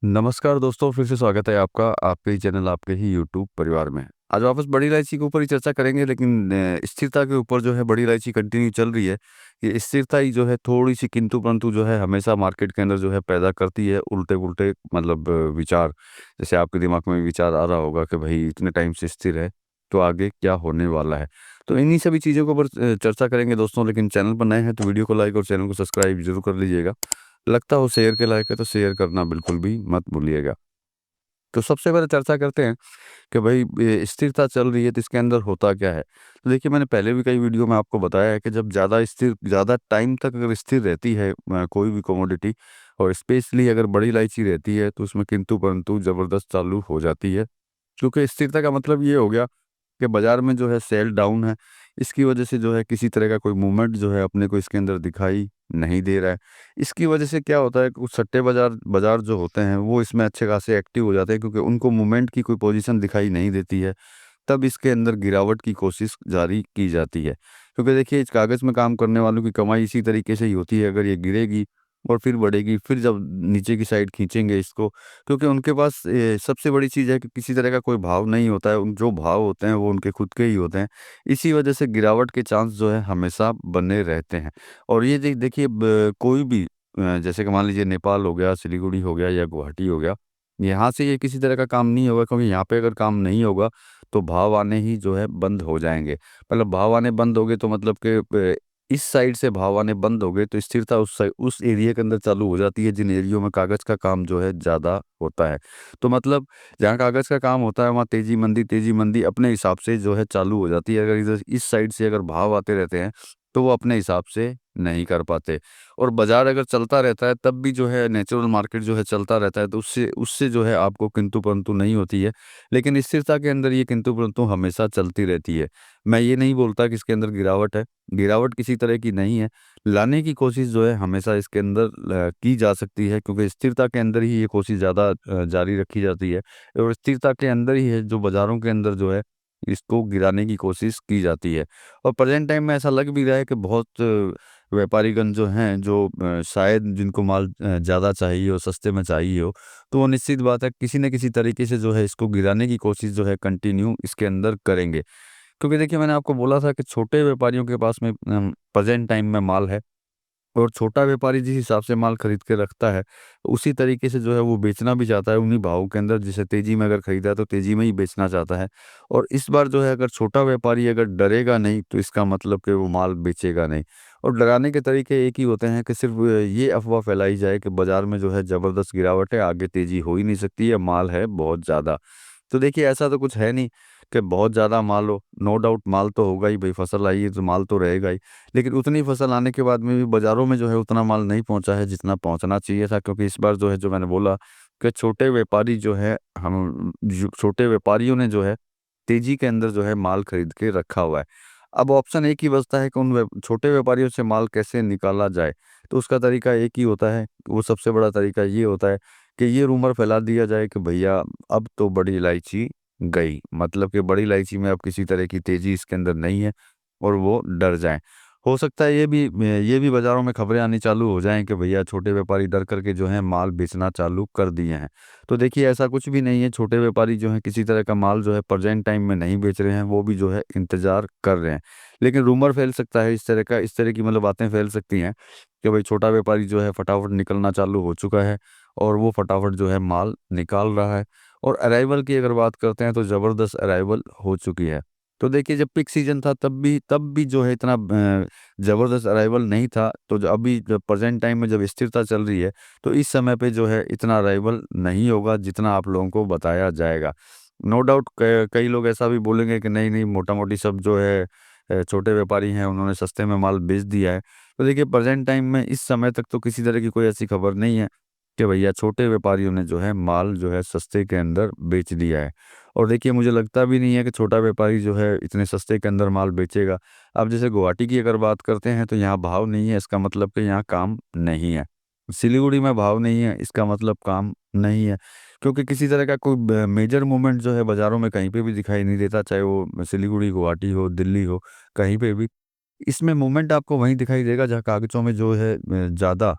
नमस्कार दोस्तों, फिर से स्वागत है आपका आपके ही चैनल, आपके ही यूट्यूब परिवार में। आज वापस बड़ी इलायची के ऊपर ही चर्चा करेंगे, लेकिन स्थिरता के ऊपर जो है बड़ी इलायची कंटिन्यू चल रही है। ये स्थिरता ही जो है थोड़ी-सी किंतु-परंतु जो है हमेशा मार्केट के अंदर जो है पैदा करती है उल्टे-पुल्टे मतलब विचार। जैसे आपके दिमाग में विचार आ रहा होगा कि भई इतने टाइम से स्थिर है, तो आगे क्या होने वाला है? तो इन्हीं सभी चीज़ों के ऊपर चर्चा करेंगे दोस्तों, लेकिन चैनल पर नए हैं तो वीडियो को लाइक और चैनल को सब्सक्राइब ज़रूर कर लीजिएगा। लगता हो शेयर के लायक है तो शेयर करना बिल्कुल भी मत भूलिएगा। तो सबसे पहले चर्चा करते हैं कि भई स्थिरता चल रही है तो इसके अंदर होता क्या है? तो देखिए, मैंने पहले भी कई वीडियो में आपको बताया है कि जब ज़्यादा टाइम तक अगर स्थिर रहती है कोई भी कमोडिटी, और स्पेशली अगर बड़ी इलायची रहती है, तो उसमें किंतु-परंतु ज़बरदस्त चालू हो जाती है। क्योंकि स्थिरता का मतलब ये हो गया कि बाज़ार में जो है सेल डाउन है, इसकी वजह से जो है किसी तरह का कोई मूवमेंट जो है अपने को इसके अंदर दिखाई नहीं दे रहा है। इसकी वजह से क्या होता है, कुछ सट्टे बाज़ार बाज़ार जो होते हैं वो इसमें अच्छे खासे एक्टिव हो जाते हैं, क्योंकि उनको मूवमेंट की कोई पोज़ीशन दिखाई नहीं देती है। तब इसके अंदर गिरावट की कोशिश जारी की जाती है। क्योंकि देखिए, इस कागज़ में काम करने वालों की कमाई इसी तरीके से ही होती है, अगर ये गिरेगी और फिर बढ़ेगी, फिर जब नीचे की साइड खींचेंगे इसको, क्योंकि उनके पास सबसे बड़ी चीज़ है कि किसी तरह का कोई भाव नहीं होता है, उन जो भाव होते हैं वो उनके खुद के ही होते हैं। इसी वजह से गिरावट के चांस जो है हमेशा बने रहते हैं। और ये देखिए, कोई भी जैसे कि मान लीजिए नेपाल हो गया, सिलीगुड़ी हो गया या गुवाहाटी हो गया, यहाँ से ये किसी तरह का काम नहीं होगा, क्योंकि यहाँ पे अगर काम नहीं होगा तो भाव आने ही जो है बंद हो जाएँगे। मतलब भाव आने बंद हो गए तो मतलब कि इस साइड से भाव आने बंद हो गए तो स्थिरता उस एरिया के अंदर चालू हो जाती है, जिन एरियो में कागज़ का काम जो है ज़्यादा होता है। तो मतलब जहाँ कागज़ का काम होता है वहाँ तेज़ी-मंदी अपने हिसाब से जो है चालू हो जाती है। अगर इधर इस साइड से अगर भाव आते रहते हैं, तो वो अपने हिसाब से नहीं कर पाते। और बाज़ार अगर चलता रहता है तब भी जो है नेचुरल मार्केट जो है चलता रहता है, तो उससे उससे जो है आपको किंतु-परंतु नहीं होती है। लेकिन स्थिरता के अंदर ये किंतु-परंतु हमेशा चलती रहती है। मैं ये नहीं बोलता कि इसके अंदर गिरावट है, गिरावट किसी तरह की नहीं है। लाने की कोशिश जो है हमेशा इसके अंदर की जा सकती है, क्योंकि स्थिरता के अंदर ही ये कोशिश ज़्यादा जारी रखी जाती है, और स्थिरता के अंदर ही है जो बाज़ारों के अंदर जो है इसको गिराने की कोशिश की जाती है। और प्रेज़ेंट टाइम में ऐसा लग भी रहा है कि बहुत व्यापारीगण जो हैं, जो शायद जिनको माल ज़्यादा चाहिए हो, सस्ते में चाहिए हो, तो वो निश्चित बात है किसी न किसी तरीके से जो है इसको गिराने की कोशिश जो है कंटिन्यू इसके अंदर करेंगे। क्योंकि देखिए, मैंने आपको बोला था कि छोटे व्यापारियों के पास में प्रेज़ेंट टाइम में माल है, और छोटा व्यापारी जिस हिसाब से माल खरीद के रखता है, उसी तरीके से जो है वो बेचना भी चाहता है उन्हीं भावों के अंदर। जैसे तेज़ी में अगर खरीदा है तो तेज़ी में ही बेचना चाहता है। और इस बार जो है अगर छोटा व्यापारी अगर डरेगा नहीं, तो इसका मतलब कि वो माल बेचेगा नहीं। और डराने के तरीके एक ही होते हैं कि सिर्फ़ ये अफ़वाह फैलाई जाए कि बाज़ार में जो है ज़बरदस्त गिरावट है, आगे तेज़ी हो ही नहीं सकती है, माल है बहुत ज़्यादा। तो देखिए, ऐसा तो कुछ है नहीं कि बहुत ज़्यादा माल हो, नो डाउट माल तो होगा ही, भई फसल आई है तो माल तो रहेगा ही। लेकिन उतनी फसल आने के बाद में भी बाज़ारों में जो है उतना माल नहीं पहुँचा है जितना पहुँचना चाहिए था, क्योंकि इस बार जो है, जो मैंने बोला कि छोटे व्यापारी जो है हम जो छोटे व्यापारियों ने जो है तेज़ी के अंदर जो है माल खरीद के रखा हुआ है। अब ऑप्शन एक ही बचता है कि उन छोटे व्यापारियों से माल कैसे निकाला जाए। तो उसका तरीका एक ही होता है, वो सबसे बड़ा तरीका ये होता है कि ये रूमर फैला दिया जाए कि भैया अब तो बड़ी इलायची गई। मतलब कि बड़ी इलायची में अब किसी तरह की तेज़ी इसके अंदर नहीं है, और वो डर जाएँ। हो सकता है ये भी बाज़ारों में खबरें आनी चालू हो जाएँ कि भैया छोटे व्यापारी डर करके जो है माल बेचना चालू कर दिए हैं। तो देखिए, ऐसा कुछ भी नहीं है, छोटे व्यापारी जो हैं किसी तरह का माल जो है प्रेज़ेंट टाइम में नहीं बेच रहे हैं, वो भी जो है इंतज़ार कर रहे हैं। लेकिन रूमर फैल सकता है इस तरह की मतलब बातें फैल सकती हैं कि भाई छोटा व्यापारी जो है फटाफट निकलना चालू हो चुका है, और वो फटाफट जो है माल निकाल रहा है। और अराइवल की अगर बात करते हैं तो ज़बरदस्त अराइवल हो चुकी है। तो देखिए, जब पीक सीज़न था तब भी जो है इतना ज़बरदस्त अराइवल नहीं था। तो जो अभी जब प्रेज़ेंट टाइम में जब स्थिरता चल रही है, तो इस समय पे जो है इतना अराइवल नहीं होगा जितना आप लोगों को बताया जाएगा। नो डाउट कई लोग ऐसा भी बोलेंगे कि नहीं, नहीं, मोटा-मोटी सब जो है छोटे व्यापारी हैं उन्होंने सस्ते में माल बेच दिया है। तो देखिए, प्रेज़ेंट टाइम में इस समय तक तो किसी तरह की कोई ऐसी खबर नहीं है कि भैया छोटे व्यापारियों ने जो है माल जो है सस्ते के अंदर बेच दिया है। और देखिए, मुझे लगता भी नहीं है कि छोटा व्यापारी जो है इतने सस्ते के अंदर माल बेचेगा। अब जैसे गुवाहाटी की अगर बात करते हैं तो यहाँ भाव नहीं है, इसका मतलब कि यहाँ काम नहीं है। सिलीगुड़ी में भाव नहीं है, इसका मतलब काम नहीं है। क्योंकि किसी तरह का कोई मेजर मूवमेंट जो है बाज़ारों में कहीं पे भी दिखाई नहीं देता, चाहे वो सिलीगुड़ी, गुवाहाटी हो, दिल्ली हो, कहीं पे भी। इसमें मूवमेंट आपको वहीं दिखाई देगा जहाँ कागज़ों में जो है ज़्यादा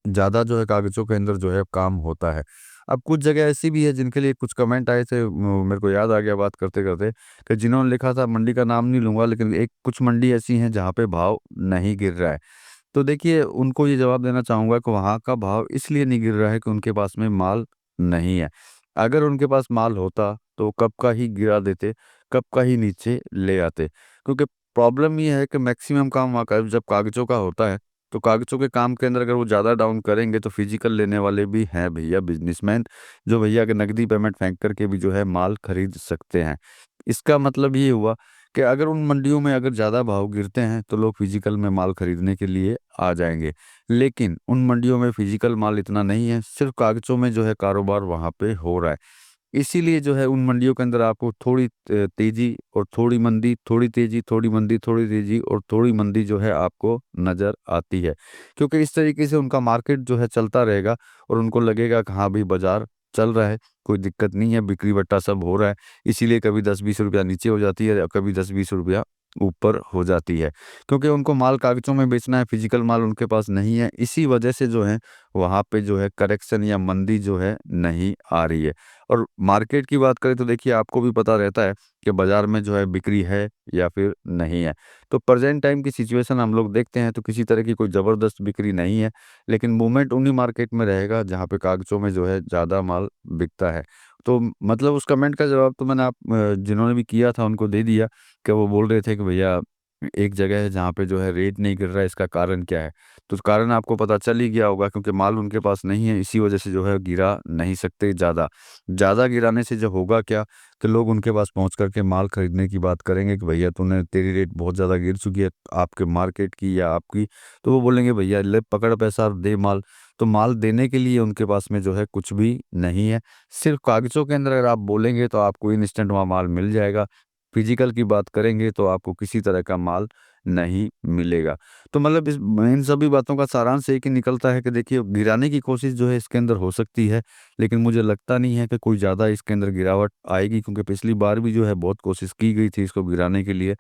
ज़्यादा जो है कागज़ों के अंदर जो है काम होता है। अब कुछ जगह ऐसी भी है जिनके लिए कुछ कमेंट आए थे, मेरे को याद आ गया बात करते-करते, कि जिन्होंने लिखा था, मंडी का नाम नहीं लूँगा, लेकिन एक कुछ मंडी ऐसी हैं जहाँ पे भाव नहीं गिर रहा है। तो देखिए, उनको ये जवाब देना चाहूँगा कि वहाँ का भाव इसलिए नहीं गिर रहा है कि उनके पास में माल नहीं है। अगर उनके पास माल होता, तो कब का ही गिरा देते, कब का ही नीचे ले आते। क्योंकि प्रॉब्लम ये है कि मैक्सिमम काम वहाँ का जब कागज़ों का होता है, तो कागज़ों के काम के अंदर अगर वो ज़्यादा डाउन करेंगे, तो फिज़िकल लेने वाले भी हैं भैया बिज़नेसमैन, जो भैया के नकदी पेमेंट फेंक कर के भी जो है माल खरीद सकते हैं। इसका मतलब ये हुआ कि अगर उन मंडियों में अगर ज़्यादा भाव गिरते हैं, तो लोग फिज़िकल में माल खरीदने के लिए आ जाएँगे। लेकिन उन मंडियों में फिज़िकल माल इतना नहीं है, सिर्फ़ कागज़ों में जो है कारोबार वहाँ पे हो रहा है। इसीलिए जो है उन मंडियों के अंदर आपको थोड़ी तेज़ी और थोड़ी मंदी, थोड़ी तेज़ी, थोड़ी मंदी, थोड़ी तेज़ी और थोड़ी मंदी जो है आपको नज़र आती है। क्योंकि इस तरीके से उनका मार्केट जो है चलता रहेगा और उनको लगेगा कि हाँ, भई बाज़ार चल रहा है, कोई दिक्कत नहीं है, बिक्री-बट्टा सब हो रहा है। इसीलिए कभी 10-20 रुपया नीचे हो जाती है, कभी 10-20 रुपया ऊपर हो जाती है। क्योंकि उनको माल कागज़ों में बेचना है, फिज़िकल माल उनके पास नहीं है। इसी वजह से जो है वहाँ पे जो है करेक्शन या मंदी जो है नहीं आ रही है। और मार्केट की बात करें तो देखिए, आपको भी पता रहता है कि बाज़ार में जो है बिक्री है या फिर नहीं है। तो प्रेज़ेंट टाइम की सिचुएशन हम लोग देखते हैं, तो किसी तरह की कोई ज़बरदस्त बिक्री नहीं है, लेकिन मूवमेंट उन्हीं मार्केट में रहेगा जहाँ पे कागज़ों में जो है ज़्यादा माल बिकता है। तो मतलब उस कमेंट का जवाब तो मैंने जिन्होंने भी किया था उनको दे दिया, कि वो बोल रहे थे कि भैया एक जगह है जहाँ पे जो है रेट नहीं गिर रहा है, इसका कारण क्या है? तो कारण आपको पता चल ही गया होगा, क्योंकि माल उनके पास नहीं है, इसी वजह से जो है गिरा नहीं सकते ज़्यादा। ज़्यादा गिराने से जब होगा क्या, कि लोग उनके पास पहुँच कर के माल खरीदने की बात करेंगे कि भैया तूने तेरी रेट बहुत ज़्यादा गिर चुकी है, आपके मार्केट की या आपकी। तो वो बोलेंगे भैया ले पकड़ पैसा और दे माल। तो माल देने के लिए उनके पास में जो है कुछ भी नहीं है। सिर्फ़ कागज़ों के अंदर अगर आप बोलेंगे तो आपको इंस्टेंट वहाँ माल मिल जाएगा। फिज़िकल की बात करेंगे तो आपको किसी तरह का माल नहीं मिलेगा। तो मतलब इन सभी बातों का सारांश एक ही निकलता है कि देखिए, गिराने की कोशिश जो है इसके अंदर हो सकती है, लेकिन मुझे लगता नहीं है कि कोई ज़्यादा इसके अंदर गिरावट आएगी, क्योंकि पिछली बार भी जो है बहुत कोशिश की गई थी इसको गिराने के लिए।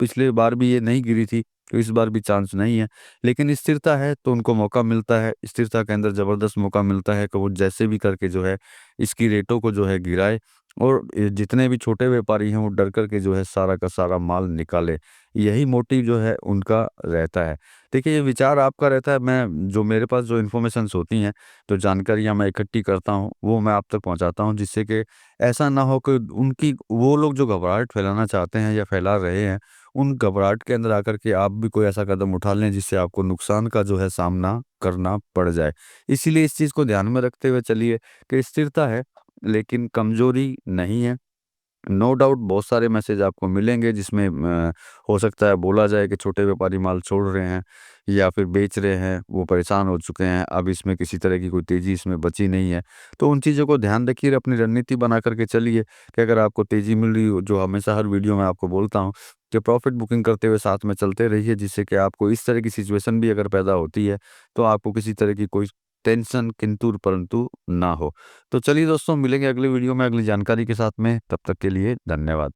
पिछली बार भी ये नहीं गिरी थी, तो इस बार भी चांस नहीं है। लेकिन स्थिरता है तो उनको मौका मिलता है, स्थिरता के अंदर ज़बरदस्त मौका मिलता है कि वो जैसे भी करके जो है इसकी रेटों को जो है गिराए, और जितने भी छोटे व्यापारी हैं वो डर कर के जो है सारा का सारा माल निकाले। यही मोटिव जो है उनका रहता है। देखिए, ये विचार आपका रहता है, मैं जो मेरे पास जो इन्फॉर्मेशंस होती हैं, जो जानकारियाँ मैं इकट्ठी करता हूँ, वो मैं आप तक पहुँचाता हूँ, जिससे कि ऐसा ना हो कि उनकी वो लोग जो घबराहट फैलाना चाहते हैं या फैला रहे हैं, उन घबराहट के अंदर आकर के आप भी कोई ऐसा कदम उठा लें जिससे आपको नुकसान का जो है सामना करना पड़ जाए। इसीलिए इस चीज़ को ध्यान में रखते हुए चलिए कि स्थिरता है, लेकिन कमज़ोरी नहीं है। नो डाउट बहुत सारे मैसेज आपको मिलेंगे जिसमें हो सकता है बोला जाए कि छोटे व्यापारी माल छोड़ रहे हैं या फिर बेच रहे हैं, वो परेशान हो चुके हैं, अब इसमें किसी तरह की कोई तेज़ी इसमें बची नहीं है। तो उन चीज़ों को ध्यान रखिए, अपनी रणनीति बना कर के चलिए कि अगर आपको तेज़ी मिल रही हो, जो हमेशा हर वीडियो में आपको बोलता हूँ, कि प्रॉफ़िट बुकिंग करते हुए साथ में चलते रहिए, जिससे कि आपको इस तरह की सिचुएशन भी अगर पैदा होती है, तो आपको किसी तरह की कोई टेंशन किंतु परंतु ना हो। तो चलिए दोस्तों, मिलेंगे अगली वीडियो में अगली जानकारी के साथ में, तब तक के लिए धन्यवाद।